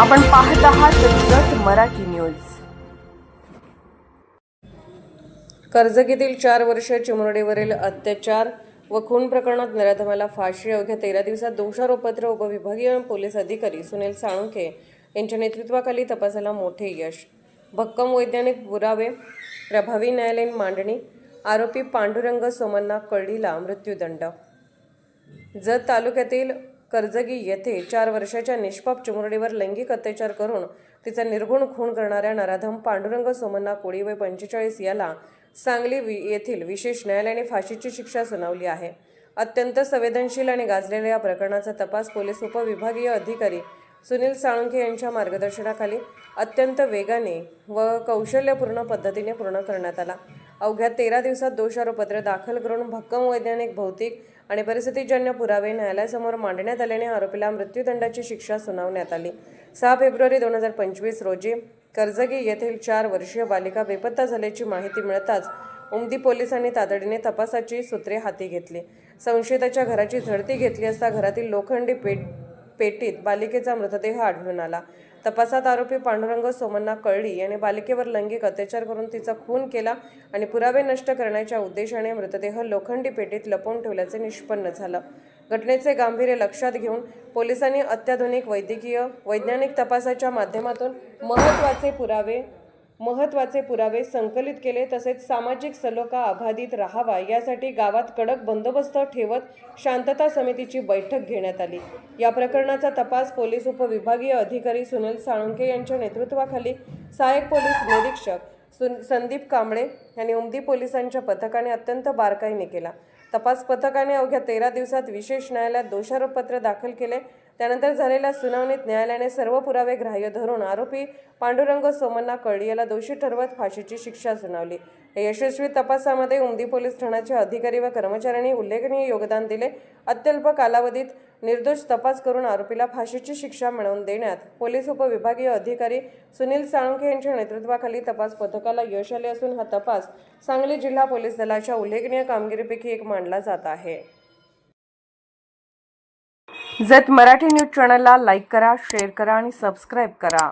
आपण पाहत आहात जत मराठी न्यूज। कर्जगीतील 4 वर्षीय चिमुरडीवरील अत्याचार व खून प्रकरणात नराधमाला फाशी। अवघ्या 13 दिवसात दोषारोपपत्र। उपविभागीय पोलीस अधिकारी सुनील साळुंखे यांच्या नेतृत्वाखाली तपासाला मोठे यश। भक्कम वैज्ञानिक पुरावे, प्रभावी न्यायालयीन मांडणी। आरोपी पांडुरंग सोमण्णा कळडीला मृत्यूदंड। जत तालुक्यातील कर्जगी येथे 4 वर्षाच्या निष्पाप चिमुरडीवर लैंगिक अत्याचार करून तिचा निर्घुण खून करणाऱ्या नराधम पांडुरंग सोमण्णा कोळी वय 45 याला सांगली येथील विशेष न्यायालयाने फाशीची शिक्षा सुनावली आहे। अत्यंत संवेदनशील आणि गाजलेल्या या प्रकरणाचा तपास पोलीस उपविभागीय अधिकारी सुनील साळुंखे यांच्या मार्गदर्शनाखाली अत्यंत वेगाने व कौशल्यपूर्ण पद्धतीने पूर्ण करण्यात आला। अवघ्या 13 दिवसात दोषारोपपत्र दाखल करून भक्कम वैज्ञानिक, भौतिक आणि परिस्थितीजन्य पुरावे न्यायालयासमोर मांडण्यात आल्याने आरोपीला मृत्यूदंडाची शिक्षा सुनावण्यात आली। 6 फेब्रुवारी 2025 रोजी कर्जगी येथील 4 वर्षीय बालिका बेपत्ता झाल्याची माहिती मिळताच उमदी पोलिसांनी तातडीने तपासाची सूत्रे हाती घेतली। संशयिताच्या घराची झडती घेतली असता घरातील लोखंडी पेटीत बालिकेचा मृतदेह आढळून आला। तपासात आरोपी पांडुरंग सोमण्णा कळडी याने बालिकेवर लैंगिक अत्याचार करून तिचा खून केला आणि पुरावे नष्ट करण्याच्या उद्देशाने मृतदेह लोखंडी पेटीत लपवून ठेवल्याचे निष्पन्न झालं। घटनेचे गांभीर्य लक्षात घेऊन पोलिसांनी अत्याधुनिक वैज्ञानिक तपासाच्या माध्यमातून महत्त्वाचे पुरावे संकलित केले। तसेच सामाजिक सलोखा अबाधित राहावा यासाठी गावात कडक बंदोबस्त ठेवत शांतता समितीची बैठक घेण्यात आली। या प्रकरणाचा तपास पोलीस उपविभागीय अधिकारी सुनील साळुंखे यांच्या नेतृत्वाखाली सहाय्यक पोलीस निरीक्षक संदीप कांबळे यांनी उमदी पोलिसांच्या पथकाने अत्यंत बारकाईने केला। तपास पथकाने अवघ्या 13 दिवसात विशेष न्यायालयात दोषारोपपत्र दाखल केले। त्यानंतर झालेल्या सुनावणीत न्यायालयाने सर्व पुरावे ग्राह्य धरून आरोपी पांडुरंग सोमण्णा कळडी याला दोषी ठरवत फाशीची शिक्षा सुनावली। या यशस्वी तपासामध्ये उमदी पोलीस ठाण्याचे अधिकारी व कर्मचाऱ्यांनी उल्लेखनीय योगदान दिले। अत्यल्प कालावधीत निर्दोष तपास करून आरोपीला फाशीची शिक्षा मिळवून देण्यात पोलीस उपविभागीय अधिकारी सुनील साळुंखे यांच्या नेतृत्वाखाली तपास पथकाला यश आले असून हा तपास सांगली जिल्हा पोलीस दलाच्या उल्लेखनीय कामगिरीपैकी एक मानला जात आहे। जत मराठी न्यूज चॅनलला लाईक करा, शेअर करा आणि सबस्क्राईब करा।